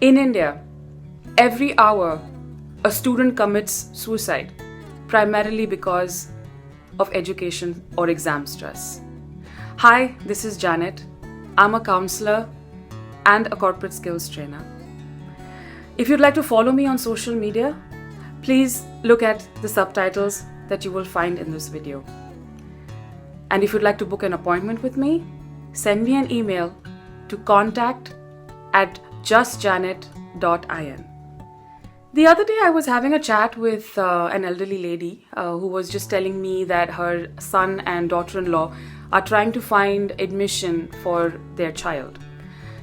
In India, every hour a student commits suicide, primarily because of education or exam stress. Hi, this is Janet. I'm a counselor and a corporate skills trainer. If you'd like to follow me on social media, please look at the subtitles that you will find in this video. And if you'd like to book an appointment with me, send me an email to contact@justjanet.in. The other day I was having a chat with an elderly lady who was just telling me that her son and daughter-in-law are trying to find admission for their child.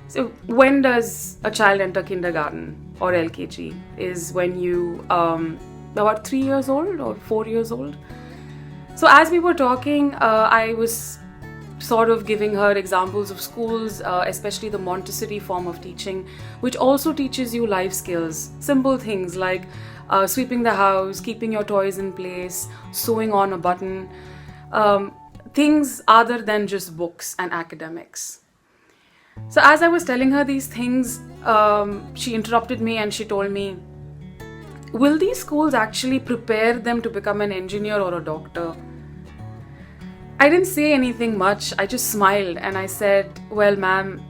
So when does a child enter kindergarten or LKG? Is when you about 3 years old or 4 years old. So as we were talking, I was sort of giving her examples of schools, especially the Montessori form of teaching, which also teaches you life skills. Simple things like sweeping the house, keeping your toys in place, sewing on a button, things other than just books and academics. So as I was telling her these things, she interrupted me and she told me, will these schools actually prepare them to become an engineer or a doctor? I didn't say anything much. I just smiled and I said, well, ma'am,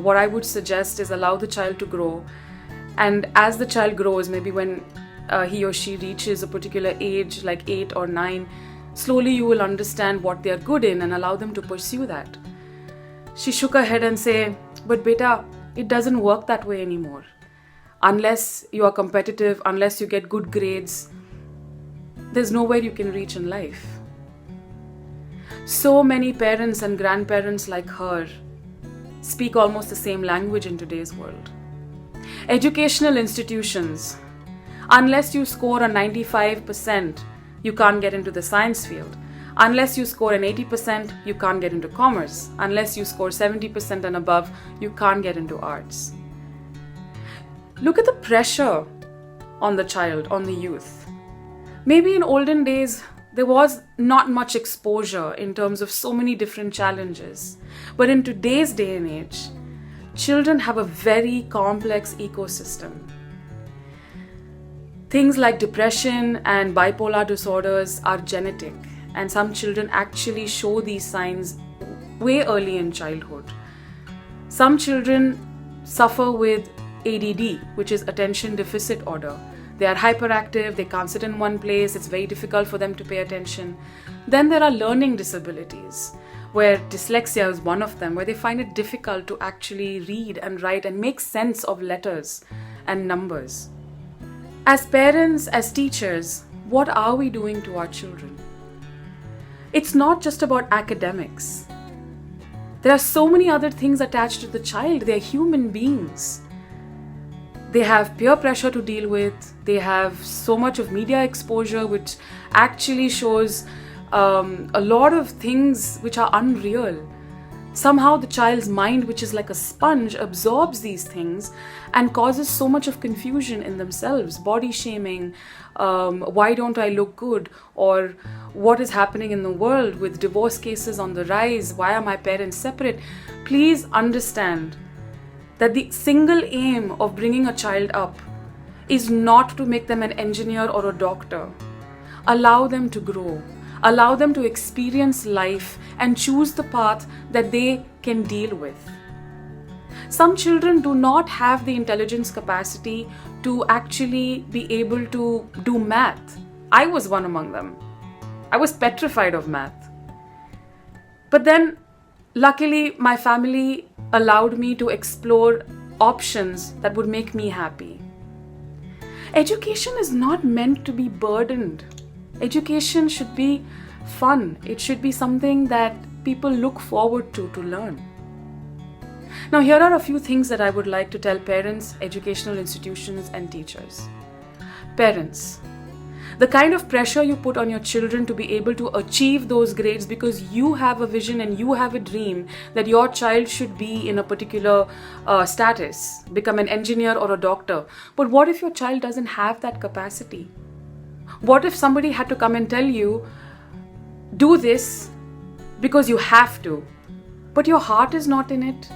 what I would suggest is allow the child to grow. And as the child grows, maybe when he or she reaches a particular age, like 8 or 9, slowly you will understand what they are good in and allow them to pursue that. She shook her head and said, but beta, it doesn't work that way anymore. Unless you are competitive, unless you get good grades, there's nowhere you can reach in life. So many parents and grandparents like her speak almost the same language in today's world. Educational institutions, unless you score a 95%, you can't get into the science field. Unless you score an 80%, you can't get into commerce. Unless you score 70% and above, you can't get into arts. Look at the pressure on the child, on the youth. Maybe in olden days, there was not much exposure in terms of so many different challenges. But in today's day and age, children have a very complex ecosystem. Things like depression and bipolar disorders are genetic, and some children actually show these signs way early in childhood. Some children suffer with ADD, which is attention deficit order. They are hyperactive, they can't sit in one place, it's very difficult for them to pay attention. Then there are learning disabilities, where dyslexia is one of them, where they find it difficult to actually read and write and make sense of letters and numbers. As parents, as teachers, what are we doing to our children? It's not just about academics. There are so many other things attached to the child. They are human beings. They have peer pressure to deal with. They have so much of media exposure, which actually shows a lot of things which are unreal. Somehow the child's mind, which is like a sponge, absorbs these things and causes so much of confusion in themselves. Body shaming, why don't I look good? Or what is happening in the world with divorce cases on the rise? Why are my parents separate? Please understand that the single aim of bringing a child up is not to make them an engineer or a doctor. Allow them to grow. Allow them to experience life and choose the path that they can deal with. Some children do not have the intelligence capacity to actually be able to do math. I was one among them. I was petrified of math. But then, luckily, my family allowed me to explore options that would make me happy. Education is not meant to be burdened. Education should be fun. It should be something that people look forward to learn. Now, here are a few things that I would like to tell parents, educational institutions, and teachers. Parents, the kind of pressure you put on your children to be able to achieve those grades because you have a vision and you have a dream that your child should be in a particular status, become an engineer or a doctor. But what if your child doesn't have that capacity? What if somebody had to come and tell you, do this because you have to, but your heart is not in it?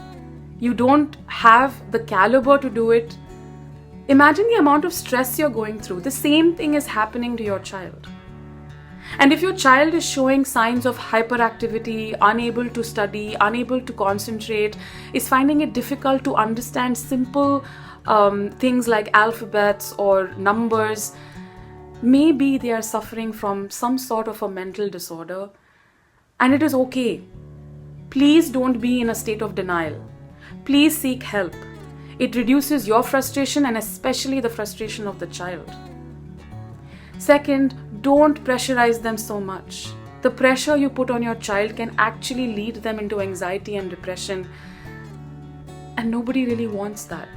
you don't have the caliber to do it, imagine the amount of stress you're going through. The same thing is happening to your child. And if your child is showing signs of hyperactivity, unable to study, unable to concentrate, is finding it difficult to understand simple things like alphabets or numbers, maybe they are suffering from some sort of a mental disorder, and it is okay. Please don't be in a state of denial. Please seek help. It reduces your frustration and especially the frustration of the child. Second, don't pressurize them so much. The pressure you put on your child can actually lead them into anxiety and depression, and nobody really wants that.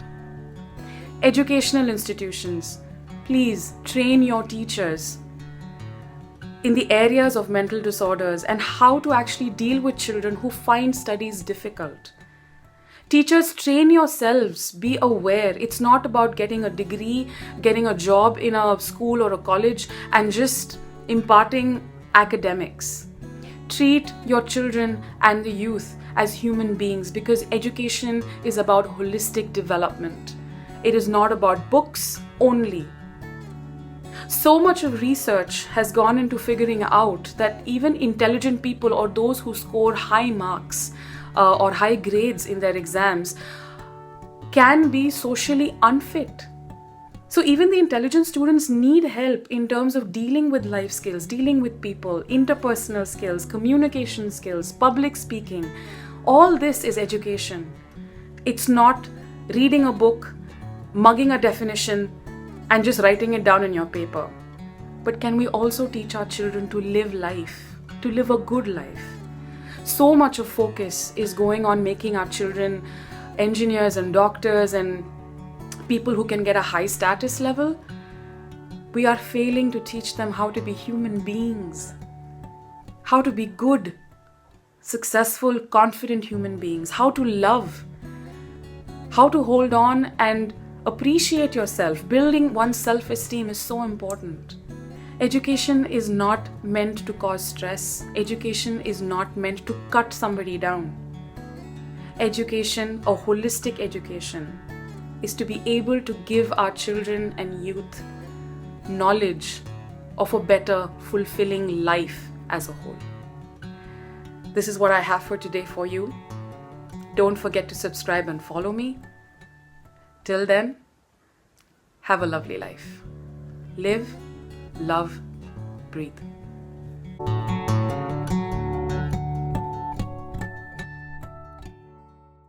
Educational institutions, please train your teachers in the areas of mental disorders and how to actually deal with children who find studies difficult. Teachers, train yourselves. Be aware. It's not about getting a degree, getting a job in a school or a college, and just imparting academics. Treat your children and the youth as human beings, because education is about holistic development. It is not about books only. So much of research has gone into figuring out that even intelligent people or those who score high marks or high grades in their exams can be socially unfit. So even the intelligent students need help in terms of dealing with life skills, dealing with people, interpersonal skills, communication skills, public speaking. All this is education. It's not reading a book, mugging a definition, and just writing it down in your paper. But can we also teach our children to live life, to live a good life? So much of focus is going on making our children engineers and doctors and people who can get a high status level. We are failing to teach them how to be human beings, how to be good, successful, confident human beings, how to love, how to hold on and appreciate yourself. Building one's self-esteem is so important. Education is not meant to cause stress. Education is not meant to cut somebody down. Education, a holistic education, is to be able to give our children and youth knowledge of a better, fulfilling life as a whole. This is what I have for today for you. Don't forget to subscribe and follow me. Till then, have a lovely life. Live, love, breathe.